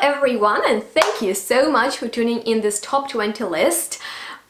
everyone, and thank you so much for tuning in this top 20 list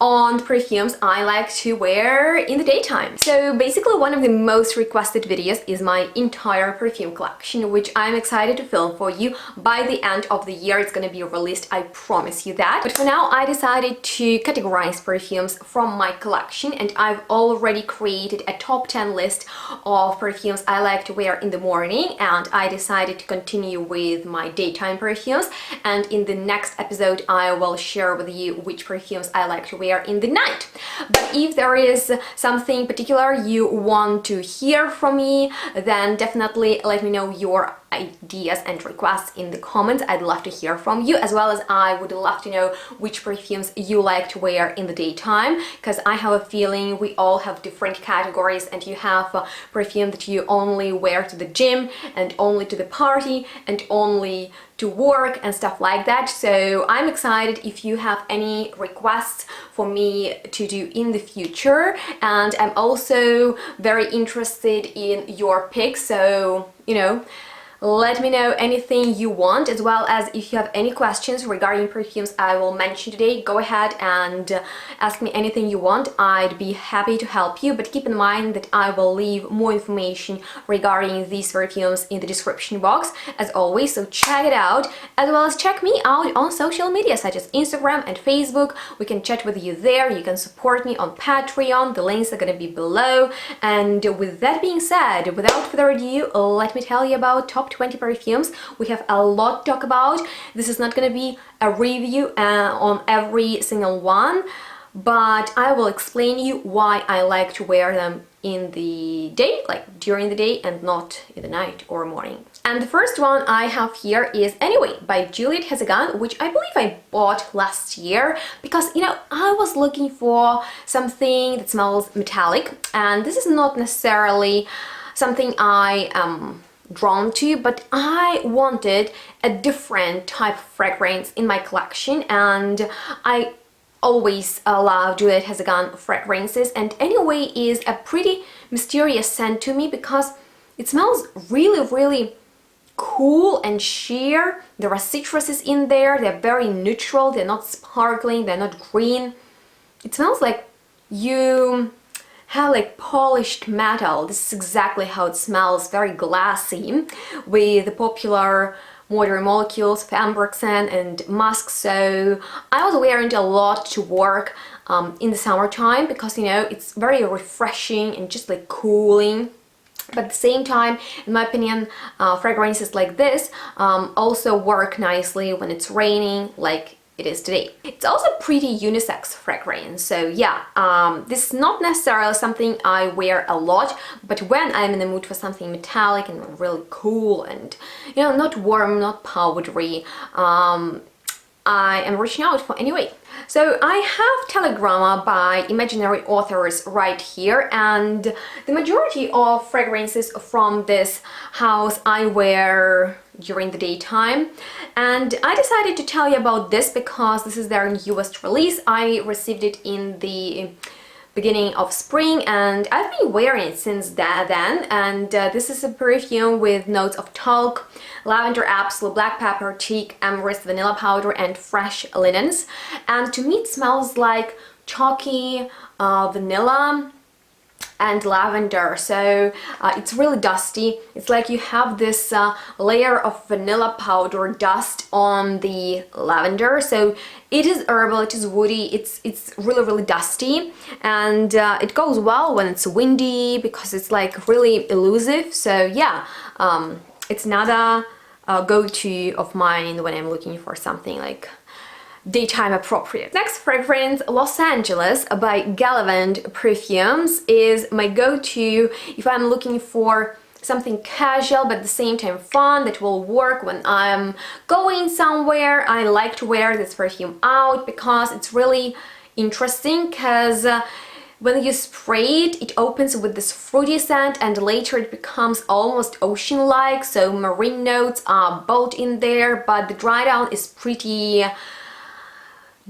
on perfumes I like to wear in the daytime. So basically one of the most requested videos is my entire perfume collection, which I'm excited to film for you. By the end of the year it's gonna be released, I promise you that. But for now I decided to categorize perfumes from my collection, and I've already created a top 10 list of perfumes I like to wear in the morning, and I decided to continue with my daytime perfumes, and in the next episode I will share with you which perfumes I like to wear in the night. But if there is something particular you want to hear from me, then definitely let me know your ideas and requests in the comments. I'd love to hear from you, as well as I would love to know which perfumes you like to wear in the daytime, because I have a feeling we all have different categories, and you have a perfume that you only wear to the gym and only to the party and only to work and stuff like that. So I'm excited if you have any requests for me to do in the future, and I'm also very interested in your picks, so let me know anything you want, as well as if you have any questions regarding perfumes I will mention today, go ahead and ask me anything you want. I'd be happy to help you, but keep in mind that I will leave more information regarding these perfumes in the description box as always, so check it out, as well as check me out on social media such as Instagram and Facebook. We can chat with you there, you can support me on Patreon, the links are gonna be below. And with that being said, without further ado, let me tell you about top 20 perfumes. We have a lot to talk about. This is not gonna be a review on every single one, but I will explain you why I like to wear them in the day, like during the day, and not in the night or morning. And the first one I have here is Anyway by Juliette Hazegan, which I believe I bought last year because I was looking for something that smells metallic, and this is not necessarily something I am drawn to, but I wanted a different type of fragrance in my collection, and I always love Juliette Hazegan fragrances, and Anyway is a pretty mysterious scent to me because it smells really cool and sheer. There are citruses in there, they're very neutral, they're not sparkling, they're not green. It smells like you have like polished metal. This is exactly how it smells, very glassy, with the popular modern molecules, Fembroxen and musk. So I was wearing it a lot to work in the summertime because it's very refreshing and just like cooling. But at the same time, in my opinion, fragrances like this also work nicely when it's raining, like it is today. It's also pretty unisex fragrance, so yeah, this is not necessarily something I wear a lot, but when I'm in the mood for something metallic and really cool and not warm, not powdery, I am reaching out for Anyway. So I have Telegramma by Imaginary Authors right here, and the majority of fragrances from this house I wear during the daytime, and I decided to tell you about this because this is their newest release. I received it in the beginning of spring, and I've been wearing it since then. And this is a perfume with notes of talc, lavender, absolute, black pepper, teak, ambergris, vanilla powder, and fresh linens. And to me it smells like chalky vanilla and lavender, so it's really dusty. It's like you have this layer of vanilla powder dust on the lavender, so it is herbal, it is woody, it's really dusty, and it goes well when it's windy because it's like really elusive. So yeah, it's another go-to of mine when I'm looking for something like daytime appropriate. Next fragrance, Los Angeles by Gallivant Perfumes, is my go-to if I'm looking for something casual but at the same time fun that will work when I'm going somewhere. I like to wear this perfume out because it's really interesting, because when you spray it, it opens with this fruity scent and later it becomes almost ocean-like, so marine notes are both in there, but the dry down is pretty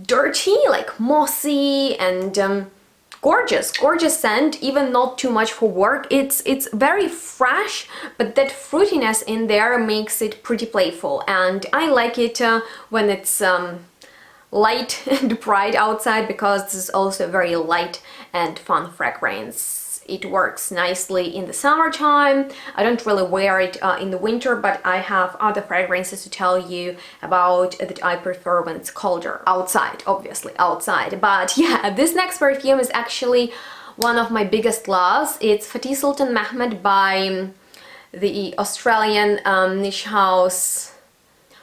dirty, like mossy and gorgeous scent, even not too much for work. It's very fresh, but that fruitiness in there makes it pretty playful, and I like it when it's light and bright outside, because this is also a very light and fun fragrance. It works nicely in the summertime. I don't really wear it in the winter, but I have other fragrances to tell you about that I prefer when it's colder. Outside, obviously, outside. But yeah, this next perfume is actually one of my biggest loves. It's Fatih Sultan Mehmed by the Australian niche house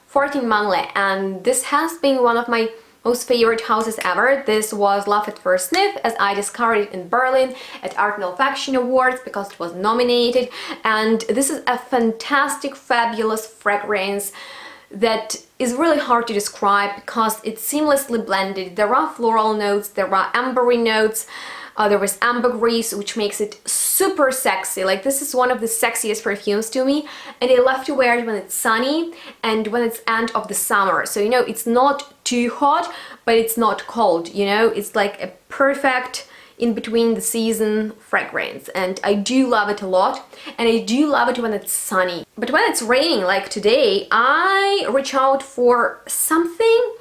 14 Manle, and this has been one of my most favorite houses ever. This was love at first sniff, as I discovered it in Berlin at Art and Olfaction Awards because it was nominated, and this is a fantastic, fabulous fragrance that is really hard to describe because it's seamlessly blended. There are floral notes, there are ambery notes, there is ambergris, which makes it super sexy. Like, this is one of the sexiest perfumes to me, and I love to wear it when it's sunny and when it's end of the summer. So, you know, it's not too hot, but it's not cold, you know? It's like a perfect in between the season fragrance, and I do love it a lot, and I do love it when it's sunny. But when it's raining, like today, I reach out for something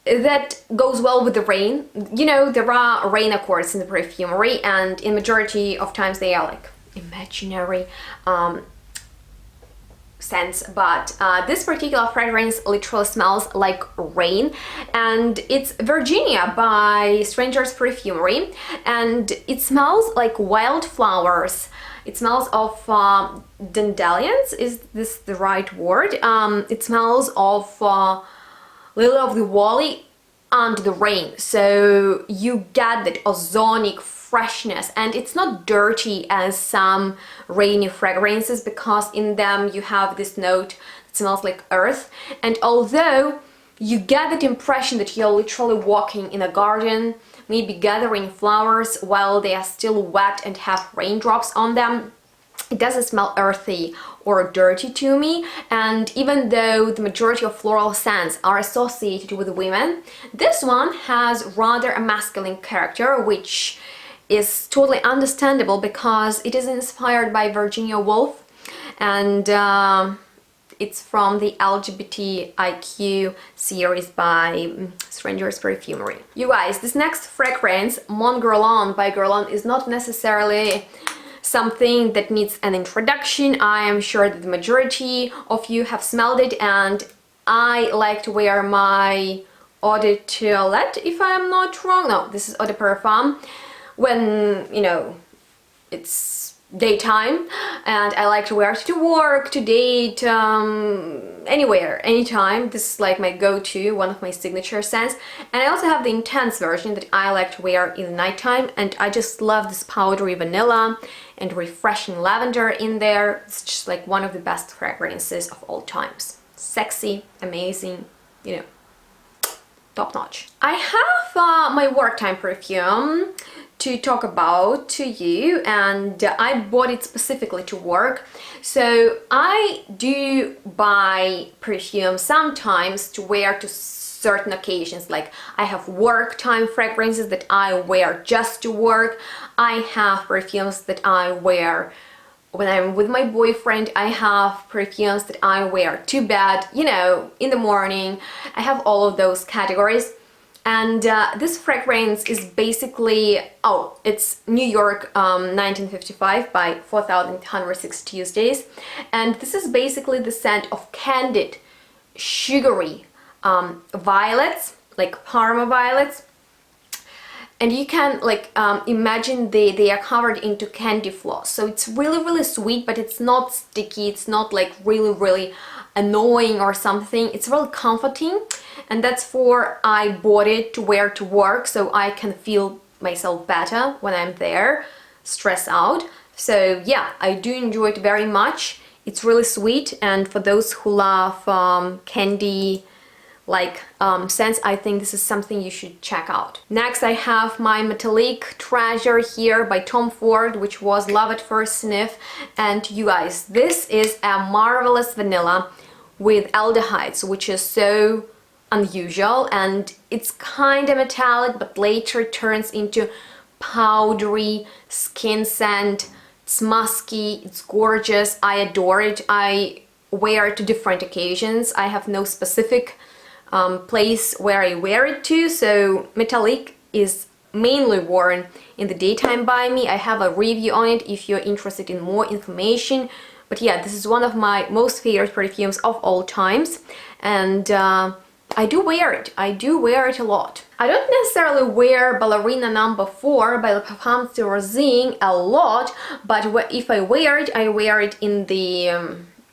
that goes well with the rain. You know, there are rain accords in the perfumery, and in majority of times they are like imaginary scents, but this particular fragrance literally smells like rain, and it's Virginia by Stranger's Perfumery, and it smells like wildflowers. It smells of dandelions, is this the right word? It smells of lily of the valley and the rain, so you get that ozonic freshness, and it's not dirty as some rainy fragrances, because in them you have this note that smells like earth, and although you get that impression that you're literally walking in a garden, maybe gathering flowers while they are still wet and have raindrops on them, it doesn't smell earthy or dirty to me. And even though the majority of floral scents are associated with women, this one has rather a masculine character, which is totally understandable because it is inspired by Virginia Woolf, and it's from the LGBTIQ series by Stranger's Perfumery. You guys, this next fragrance, Mon Guerlain by Guerlain, is not necessarily something that needs an introduction. I am sure that the majority of you have smelled it, and I like to wear my eau de toilette, if I am not wrong. No, this is eau de parfum when, you know, it's daytime, and I like to wear it to work, to date, anywhere, anytime. This is like my go-to, one of my signature scents. And I also have the intense version that I like to wear in the nighttime, and I just love this powdery vanilla and refreshing lavender in there. It's just like one of the best fragrances of all times. Sexy, amazing, you know, top notch. I have my work time perfume to talk about to you, and I bought it specifically to work. So I do buy perfume sometimes to wear to certain occasions. Like, I have work time fragrances that I wear just to work. I have perfumes that I wear when I'm with my boyfriend. I have perfumes that I wear to bed, you know, in the morning. I have all of those categories. And this fragrance is basically, oh, it's New York 1955 by 4106 Tuesdays. And this is basically the scent of candied, sugary violets, like Parma violets. And you can like imagine they are covered into candy floss. So it's really sweet, but it's not sticky. It's not like really annoying or something. It's really comforting. And that's for I bought it to wear to work, so I can feel myself better when I'm there, stress out. So yeah, I do enjoy it very much. It's really sweet, and for those who love candy like scents, I think this is something you should check out. Next, I have my Metallique Treasure here by Tom Ford, which was love at first sniff. And you guys, this is a marvelous vanilla with aldehydes, which is so unusual, and it's kind of metallic but later turns into powdery skin scent. It's musky, it's gorgeous, I adore it. I wear it to different occasions. I have no specific place where I wear it to, so Metallique is mainly worn in the daytime by me. I have a review on it if you're interested in more information. But yeah, this is one of my most favorite perfumes of all times, and I do wear it. I do wear it a lot. I don't necessarily wear Ballerina number 4 by the Parfums de Rosine a lot, but if I wear it in the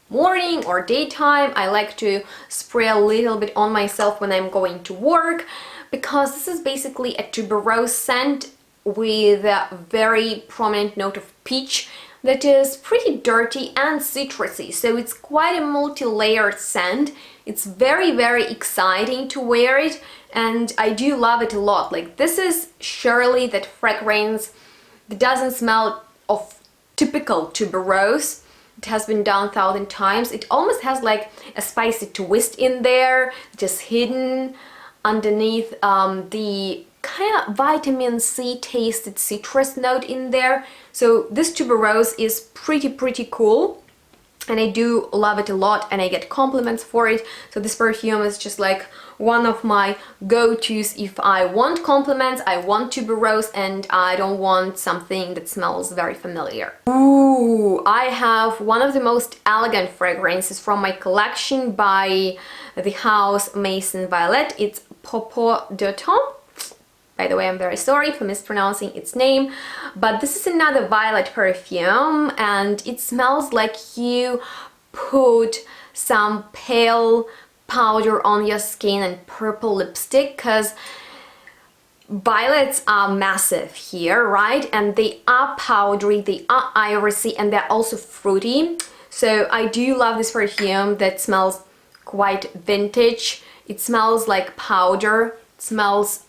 morning or daytime. I like to spray a little bit on myself when I'm going to work, because this is basically a tuberose scent with a very prominent note of peach that is pretty dirty and citrusy, so it's quite a multi-layered scent. It's very, very exciting to wear it, and I do love it a lot. Like, this is surely that fragrance that doesn't smell of typical tuberose. It has been done 1,000 times. It almost has like a spicy twist in there, just hidden underneath the kind of vitamin C tasted citrus note in there. So this tuberose is pretty cool, and I do love it a lot, and I get compliments for it. So this perfume is just like one of my go-tos if I want compliments, I want tuberose, and I don't want something that smells very familiar. Ooh, I have one of the most elegant fragrances from my collection by the house Maison Violet. It's Peau de Temps. By the way, I'm very sorry for mispronouncing its name, but this is another violet perfume, and it smells like you put some pale powder on your skin and purple lipstick, because violets are massive here, right? And they are powdery, they are irisy, and they're also fruity. So I do love this perfume that smells quite vintage. It smells like powder. It smells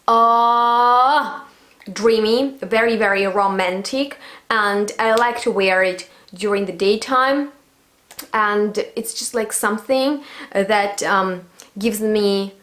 dreamy, very romantic, and I like to wear it during the daytime, and it's just like something that gives me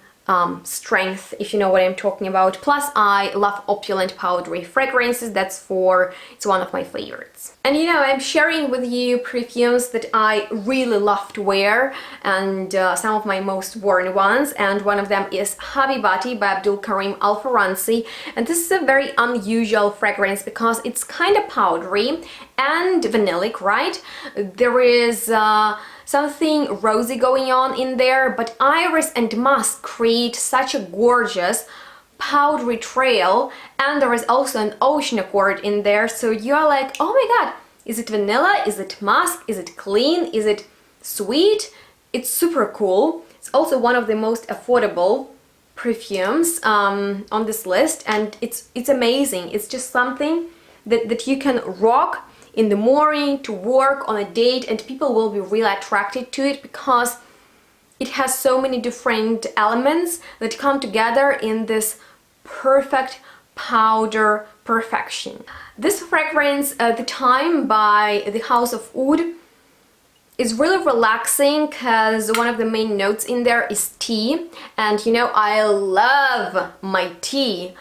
strength, if you know what I'm talking about. Plus, I love opulent powdery fragrances. It's one of my favorites. And you know, I'm sharing with you perfumes that I really love to wear, and some of my most worn ones, and one of them is Habibati by Abdul Karim Al Faransi. And this is a very unusual fragrance because it's kind of powdery and vanillic, right? There is something rosy going on in there, but iris and musk create such a gorgeous powdery trail, and there is also an ocean accord in there, so you're like, oh my god, is it vanilla, is it musk, is it clean, is it sweet? It's super cool. It's also one of the most affordable perfumes on this list, and it's amazing. It's just something that you can rock in the morning, to work, on a date, and people will be really attracted to it because it has so many different elements that come together in this perfect powder perfection. This fragrance, The Time by the House of Oud, is really relaxing because one of the main notes in there is tea, and you know, I love my tea.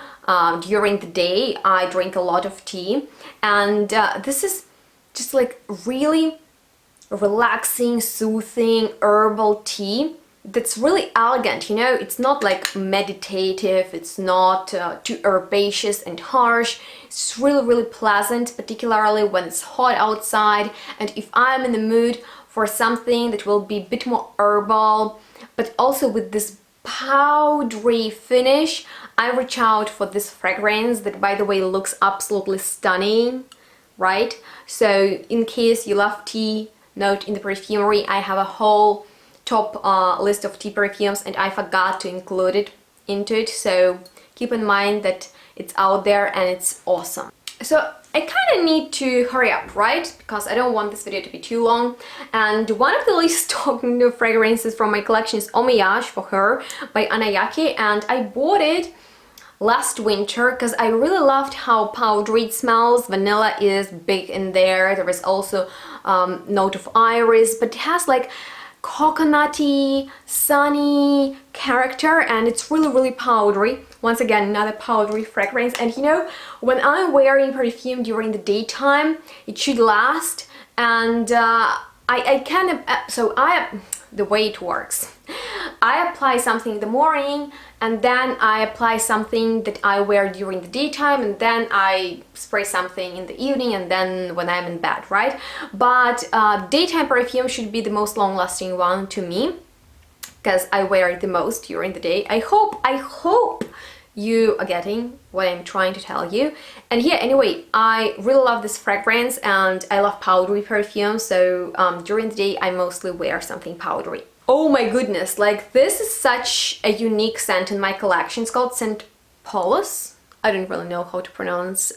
During the day I drink a lot of tea, and this is just like really relaxing, soothing herbal tea that's really elegant. You know, it's not like meditative, it's not too herbaceous and harsh. It's really pleasant, particularly when it's hot outside, and if I'm in the mood for something that will be a bit more herbal but also with this powdery finish, I reach out for this fragrance that, by the way, looks absolutely stunning, right? So in case you love tea, note in the perfumery I have a whole top list of tea perfumes, and I forgot to include it into it, so keep in mind that it's out there and it's awesome. So I kind of need to hurry up, right? Because I don't want this video to be too long. And one of the least talked new fragrances from my collection is Homage for Her by Anayake, and I bought it last winter because I really loved how powdery it smells. Vanilla is big in there. There is also note of iris, but it has like coconutty, sunny character, and it's really powdery. Once again, another powdery fragrance. And you know, when I'm wearing perfume during the daytime, it should last. And I kind of the way it works, I apply something in the morning, and then I apply something that I wear during the daytime, and then I spray something in the evening, and then when I'm in bed, right? But daytime perfume should be the most long-lasting one to me, because I wear it the most during the day. I hope you are getting what I'm trying to tell you. And yeah, anyway, I really love this fragrance, and I love powdery perfume, so during the day I mostly wear something powdery. Oh my goodness, like this is such a unique scent in my collection. It's called St. Paulus. I don't really know how to pronounce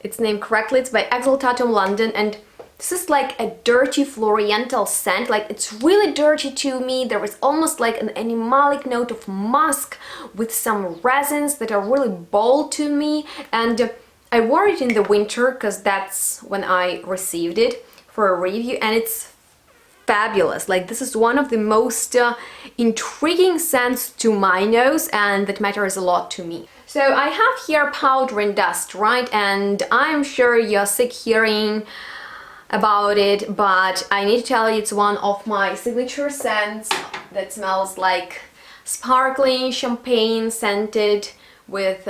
its name correctly. It's by Exaltatum London, and this is like a dirty floriental scent. Like, it's really dirty to me. There is almost like an animalic note of musk with some resins that are really bold to me. And I wore it in the winter because that's when I received it for a review, and it's fabulous. Like, this is one of the most intriguing scents to my nose, and that matters a lot to me. So I have here Powder and Dust, right? And I'm sure you're sick hearing about it, but I need to tell you, it's one of my signature scents that smells like sparkling champagne scented with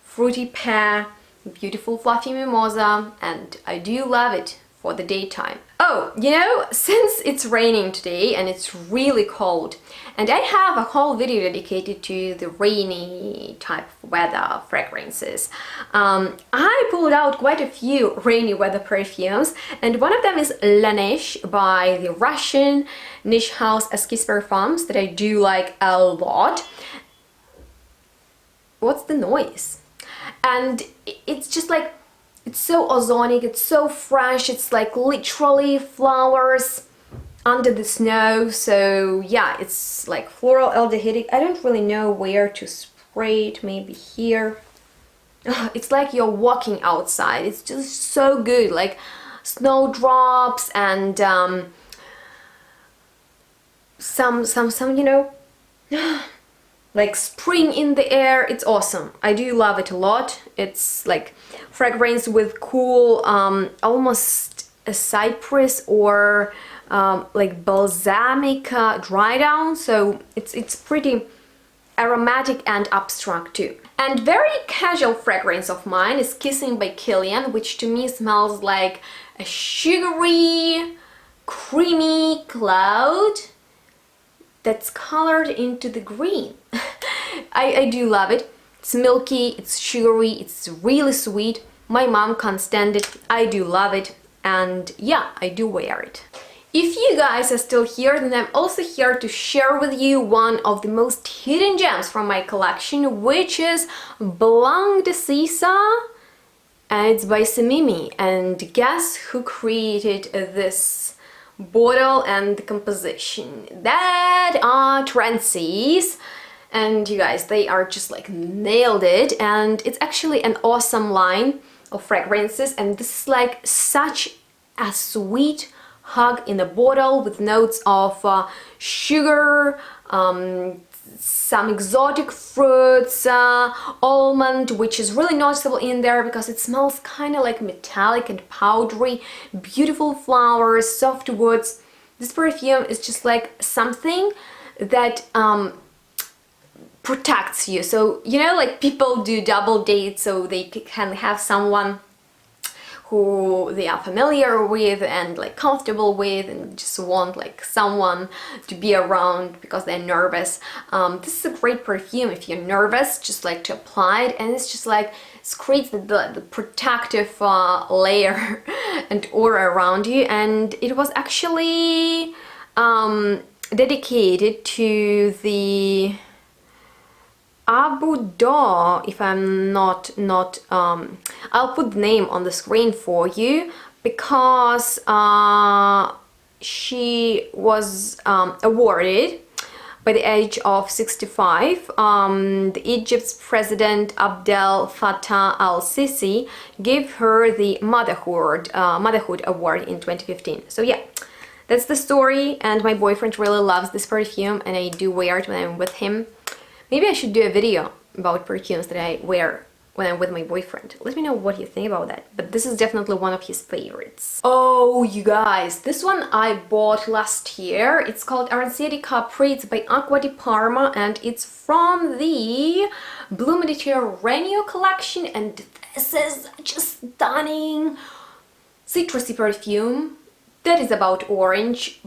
fruity pear, beautiful fluffy mimosa, and I do love it for the daytime. Oh, you know, since it's raining today and it's really cold, and I have a whole video dedicated to the rainy type of weather fragrances, I pulled out quite a few rainy weather perfumes, and one of them is La Niche by the Russian niche house Esquisse Parfums that I do like a lot. What's the noise? And it's just like, it's so ozonic, it's so fresh, it's like literally flowers under the snow. So yeah, it's like floral aldehydic. I don't really know where to spray it, maybe here. It's like you're walking outside. It's just so good, like snowdrops and some you know, like spring in the air. It's awesome. I do love it a lot. It's like fragrance with cool, almost a cypress or like balsamic dry down. So it's pretty aromatic and abstract too. And very casual fragrance of mine is Kissing by Kilian, which to me smells like a sugary, creamy cloud that's colored into the green. I do love it. It's milky, it's sugary, it's really sweet. My mom can't stand it. I do love it, and yeah, I do wear it. If you guys are still here, then I'm also here to share with you one of the most hidden gems from my collection, which is Blanc de Sisa, and it's by Samimi. And guess who created this bottle and the composition? That are Transies. And you guys, they are just like nailed it, and it's actually an awesome line of fragrances, and this is like such a sweet hug in a bottle with notes of sugar, some exotic fruits, almond, which is really noticeable in there because it smells kind of like metallic and powdery, beautiful flowers, soft woods. This perfume is just like something that protects you. So, you know, like people do double dates so they can have someone who they are familiar with and like comfortable with, and just want like someone to be around because they're nervous. This is a great perfume if you're nervous, just like to apply it, and it's just like it creates the protective layer and aura around you. And it was actually dedicated to the Abu Dhabi, if I'm not I'll put the name on the screen for you, because she was awarded by the age of 65. The Egypt's President Abdel Fattah al-Sisi gave her the Motherhood Award in 2015. So yeah, that's the story, and my boyfriend really loves this perfume and I do wear it when I'm with him. Maybe I should do a video about perfumes that I wear when I'm with my boyfriend. Let me know what you think about that, but this is definitely one of his favorites. Oh, you guys, this one I bought last year. It's called Aromatic Capri. It's by Acqua di Parma and it's from the Blue Mediterranean collection, and this is just stunning citrusy perfume that is about orange,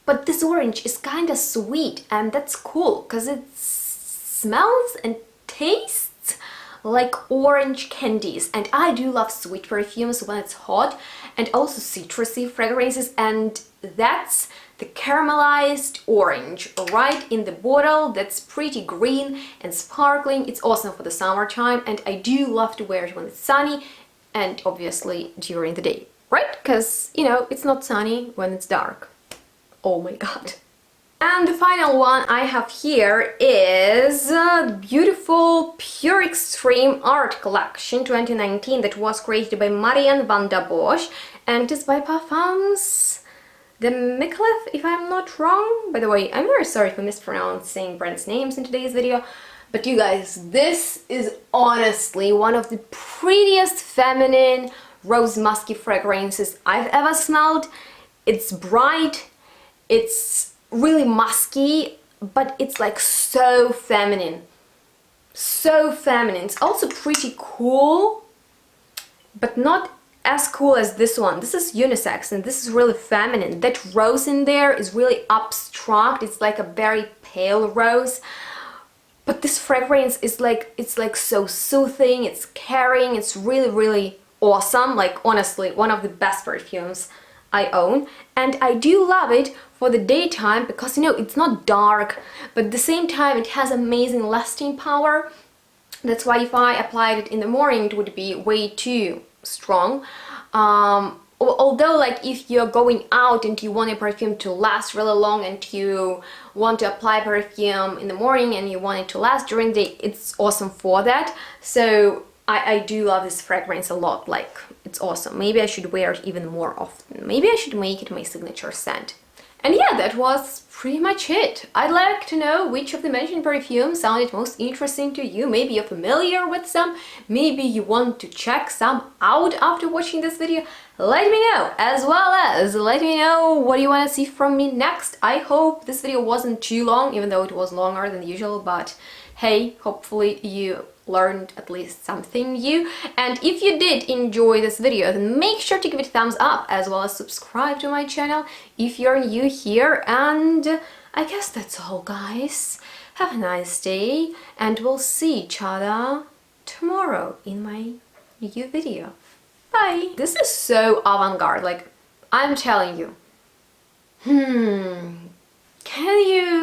but this orange is kind of sweet, and that's cool because it smells and tastes like orange candies, and I do love sweet perfumes when it's hot, and also citrusy fragrances, and that's the caramelized orange right in the bottle. That's pretty green and sparkling. It's awesome for the summertime, and I do love to wear it when it's sunny and obviously during the day, right? Because, you know, it's not sunny when it's dark. Oh my god. And the final one I have here is the beautiful Pure Extreme Art Collection 2019 that was created by Marianne van der Bosch, and it is by PERFUMES, the MICALLEF, if I'm not wrong. By the way, I'm very sorry for mispronouncing brands' names in today's video, but you guys, this is honestly one of the prettiest feminine rose musky fragrances I've ever smelled. It's bright, it's really musky, but it's like so feminine. So feminine. It's also pretty cool, but not as cool as this one. This is unisex and this is really feminine. That rose in there is really abstract. It's like a very pale rose. But this fragrance is like, it's like so soothing, it's caring, it's really, really awesome. Like honestly, one of the best perfumes I own, and I do love it for the daytime because, you know, it's not dark, but at the same time it has amazing lasting power. That's why if I applied it in the morning it would be way too strong. Although, like, if you're going out and you want a perfume to last really long and you want to apply perfume in the morning and you want it to last during the day, it's awesome for that. So I do love this fragrance a lot. Like, it's awesome. Maybe I should wear it even more often. Maybe I should make it my signature scent. And yeah, that was pretty much it. I'd like to know which of the mentioned perfumes sounded most interesting to you. Maybe you're familiar with some, maybe you want to check some out after watching this video. Let me know, as well as let me know what you want to see from me next. I hope this video wasn't too long, even though it was longer than usual, but hey, hopefully you learned at least something new. And if you did enjoy this video, then make sure to give it a thumbs up, as well as subscribe to my channel if you're new here. And I guess that's all, guys. Have a nice day, and we'll see each other tomorrow in my new video. Bye! This is so avant-garde, like, I'm telling you.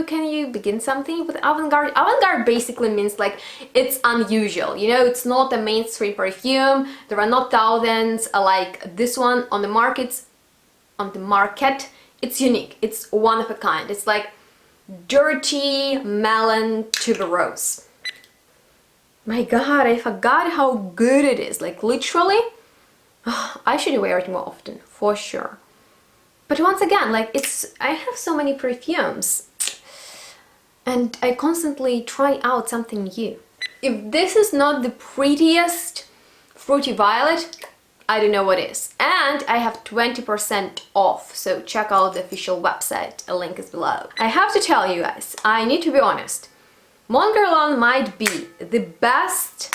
Can you begin something with avant-garde? Avant-garde basically means like it's unusual, you know, it's not a mainstream perfume. There are not thousands like this one on the market. It's unique, it's one of a kind. It's like dirty melon tuberose. My god, I forgot how good it is, like literally. I should wear it more often, for sure. But once again, like, I have so many perfumes and I constantly try out something new. If this is not the prettiest fruity violet, I don't know what is. And I have 20% off, so check out the official website, a link is below. I have to tell you guys, I need to be honest, Mon Guerlain might be the best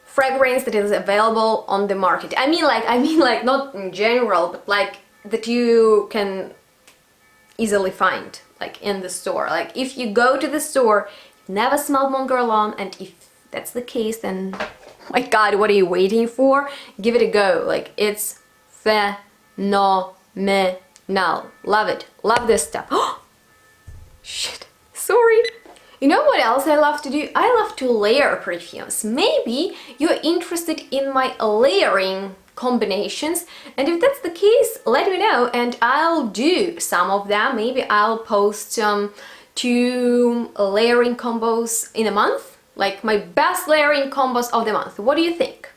fragrance that is available on the market. I mean like not in general, but like that you can easily find, like in the store. Like if you go to the store, you've never smelled Mon Guerlain, and if that's the case, then oh my god, what are you waiting for? Give it a go. Like, it's phenomenal. Love it. Love this stuff. Oh shit, sorry. You know what else I love to do? I love to layer perfumes. Maybe you're interested in my layering combinations, and if that's the case, let me know and I'll do some of them. Maybe I'll post 2 layering combos in a month, like my best layering combos of the month. What do you think?